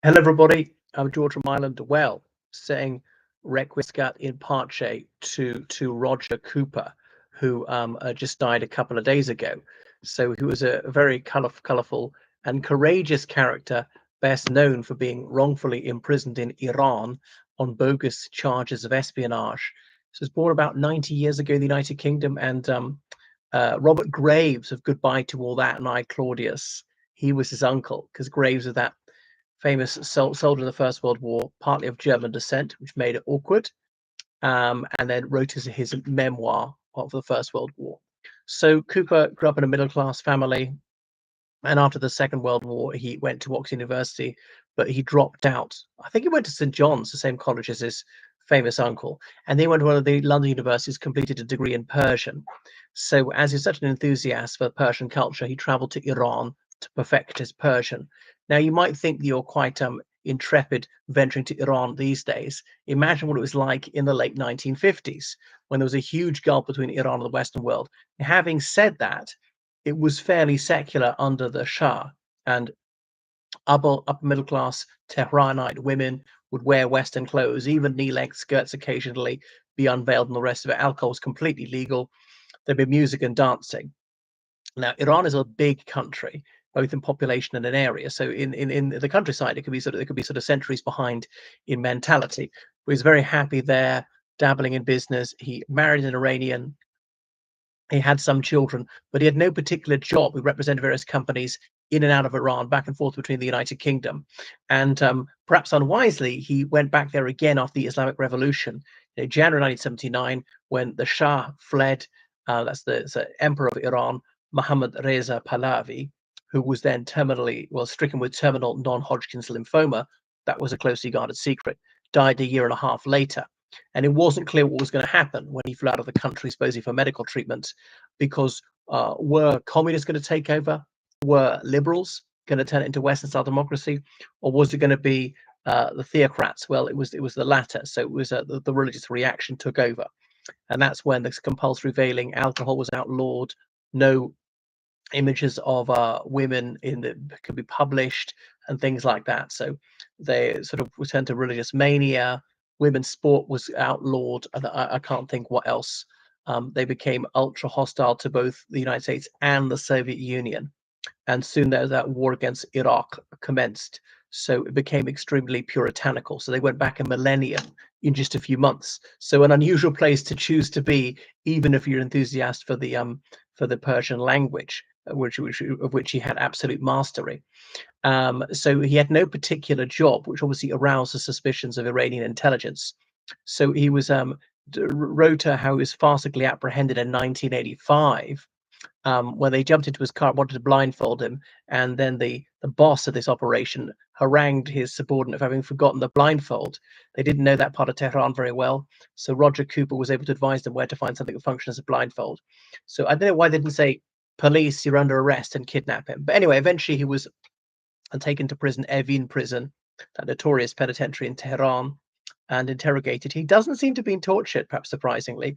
Hello, everybody. I'm George from Ireland. Well, saying Requiescat in Pace to Roger Cooper, who just died a couple of days ago. So he was a very colourful and courageous character, best known for being wrongfully imprisoned in Iran on bogus charges of espionage. So he was born about 90 years ago in the United Kingdom, and Robert Graves of Goodbye to All That and I, Claudius, he was his uncle, because Graves was that famous soldier in the First World War, partly of German descent, which made it awkward, and then wrote his memoir of the First World War. So Cooper grew up in a middle class family, and after the Second World War, he went to Oxford University, but he dropped out. I think he went to St John's, the same college as his famous uncle, and then went to one of the London universities, completed a degree in Persian. So, as he's such an enthusiast for Persian culture, he traveled to Iran to perfect his Persian. Now, you might think that you're quite intrepid venturing to Iran these days. Imagine what it was like in the late 1950s, when there was a huge gulf between Iran and the Western world. Having said that, it was fairly secular under the Shah, and upper middle class Tehranite women would wear Western clothes, even knee-length skirts occasionally be unveiled, and the rest of it. Alcohol was completely legal. There'd be music and dancing. Now, Iran is a big country, both in population and in area. So in the countryside, it could be sort of centuries behind in mentality. But he was very happy there, dabbling in business. He married an Iranian. He had some children, but he had no particular job. He represented various companies in and out of Iran, back and forth between the United Kingdom. And perhaps unwisely, he went back there again after the Islamic Revolution, January 1979, when the Shah fled. That's the Emperor of Iran, Mohammad Reza Pahlavi, who was then stricken with terminal non-Hodgkin's lymphoma. That was a closely guarded secret. Died a year and a half later. And it wasn't clear what was going to happen when he flew out of the country, supposedly for medical treatment, because were communists going to take over? Were liberals going to turn it into Western style democracy, or was it going to be the theocrats? Well, it was the latter. So it was the religious reaction took over, and that's when this compulsory veiling, alcohol was outlawed. No images of women could be published and things like that. So they sort of returned to religious mania. Women's sport was outlawed, and I can't think what else. They became ultra hostile to both the United States and the Soviet Union, and soon that war against Iraq commenced. So it became extremely puritanical. So they went back a millennium in just a few months. So an unusual place to choose to be, even if you're an enthusiast for the Persian language, of which he had absolute mastery. So he had no particular job, which obviously aroused the suspicions of Iranian intelligence. So he was wrote how he was farcically apprehended in 1985, when they jumped into his car, wanted to blindfold him, and then the boss of this operation harangued his subordinate for having forgotten the blindfold. They didn't know that part of Tehran very well, so Roger Cooper was able to advise them where to find something that functioned as a blindfold. So I don't know why they didn't say, "Police, you're under arrest," and kidnap him. But anyway, eventually he was taken to prison, Evin prison, that notorious penitentiary in Tehran, and interrogated. He doesn't seem to have been tortured, perhaps surprisingly,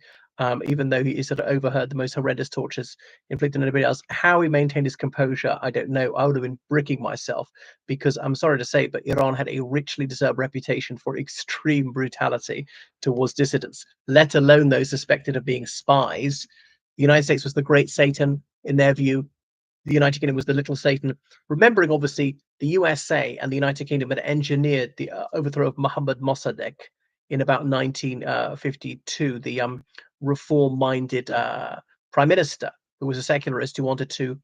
even though he sort of overheard the most horrendous tortures inflicted on anybody else. How he maintained his composure, I don't know. I would have been bricking myself, because I'm sorry to say, but Iran had a richly deserved reputation for extreme brutality towards dissidents, let alone those suspected of being spies. The United States was the great Satan in their view. The United Kingdom was the little Satan, remembering obviously the USA and the United Kingdom had engineered the overthrow of Mohammad Mossadegh in about 1952, the reform-minded prime minister who was a secularist who wanted to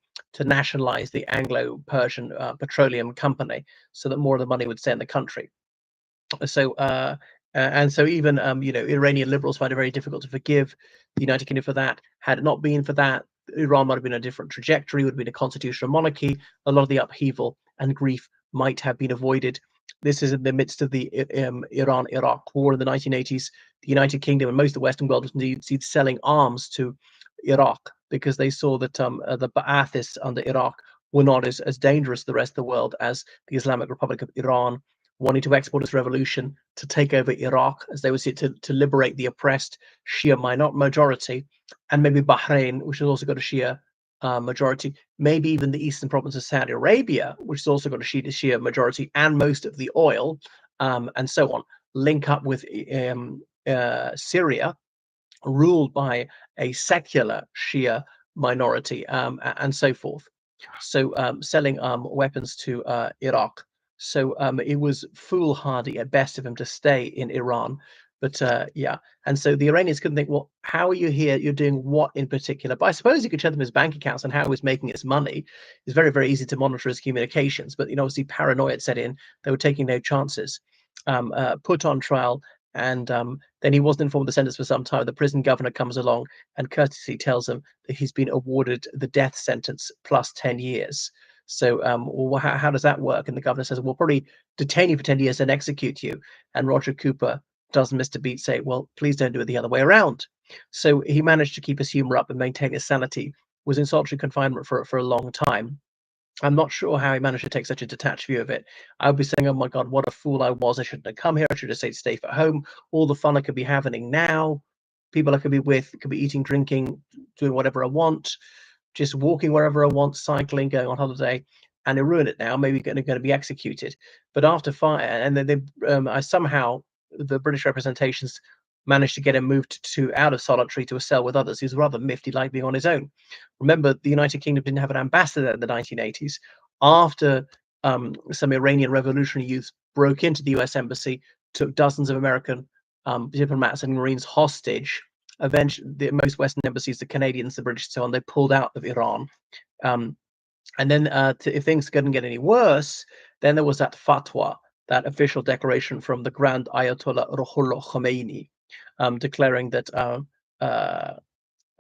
nationalize the Anglo-Persian petroleum company so that more of the money would stay in the country. So and so even Iranian liberals find it very difficult to forgive the United Kingdom for that. Had it not been for that, Iran might have been a different trajectory, would have been a constitutional monarchy. A lot of the upheaval and grief might have been avoided. This is in the midst of the Iran-Iraq war in the 1980s. The United Kingdom and most of the Western world was indeed selling arms to Iraq, because they saw that the Ba'athists under Iraq were not as dangerous to the rest of the world as the Islamic Republic of Iran, wanting to export its revolution to take over Iraq, as they would see it, to liberate the oppressed Shia majority, and maybe Bahrain, which has also got a Shia majority, maybe even the eastern province of Saudi Arabia, which has also got a Shia majority, and most of the oil, and so on, link up with Syria, ruled by a secular Shia minority, and so forth. So selling weapons to Iraq. So it was foolhardy at best of him to stay in Iran. But yeah, and so the Iranians couldn't think, well, how are you here? You're doing what in particular? But I suppose you could show them his bank accounts and how he was making his money. It's very, very easy to monitor his communications. But obviously paranoia set in. They were taking no chances. Put on trial, and then he wasn't informed of the sentence for some time. The prison governor comes along and courteously tells him that he's been awarded the death sentence plus 10 years. So well, how does that work? And the governor says, we'll probably detain you for 10 years and execute you. And Roger Cooper doesn't miss a beat, say, well, please don't do it the other way around. So he managed to keep his humor up and maintain his sanity, was in solitary confinement for a long time. I'm not sure how he managed to take such a detached view of it. I would be saying, oh my God, what a fool I was. I shouldn't have come here. I should have stayed safe at home. All the fun I could be having now, people I could be with, could be eating, drinking, doing whatever I want, just walking wherever I want, cycling, going on holiday, and they ruin it now. Maybe going to be executed. But after fire, and then I somehow, the British representations managed to get him moved to out of solitary to a cell with others. He was rather miffed. He liked being on his own. Remember, the United Kingdom didn't have an ambassador in the 1980s. After some Iranian revolutionary youths broke into the US embassy, took dozens of American diplomats and Marines hostage. Eventually, most Western embassies, the Canadians, the British, so on, they pulled out of Iran. And then if things couldn't get any worse, then there was that fatwa, that official declaration from the Grand Ayatollah Ruhollah Khomeini, declaring that oh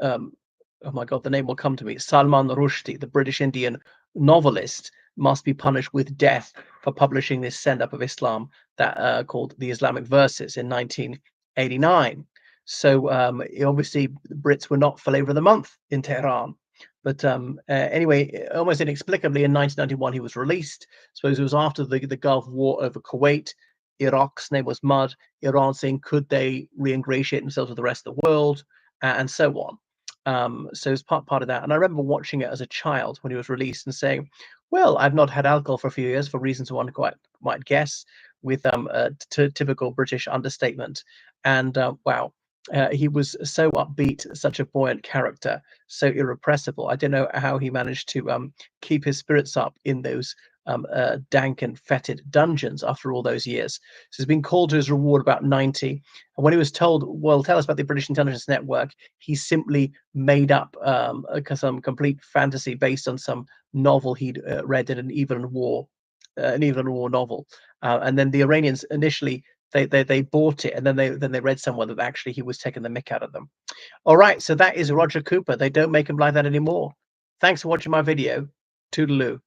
my God, the name will come to me. Salman Rushdie, the British Indian novelist, must be punished with death for publishing this send-up of Islam that called the Islamic Verses in 1989. So obviously, the Brits were not flavor of the month in Tehran. But anyway, almost inexplicably, in 1991, he was released. I suppose it was after the Gulf War over Kuwait. Iraq's name was mud. Iran saying, could they re-ingratiate themselves with the rest of the world, and so on. So it's part of that. And I remember watching it as a child when he was released and saying, well, I've not had alcohol for a few years for reasons one might guess, with a typical British understatement. And wow, he was so upbeat, such a buoyant character, so irrepressible. I don't know how he managed to keep his spirits up in those dank and fetid dungeons after all those years. So he's been called to his reward about 90. And when he was told, well, tell us about the British intelligence network, he simply made up some complete fantasy based on some novel he'd read in an Evelyn Waugh novel. And then the Iranians initially they bought it, and then they read somewhere that actually he was taking the mick out of them. All right, so that is Roger Cooper. They don't make him like that anymore. Thanks for watching my video. Toodaloo.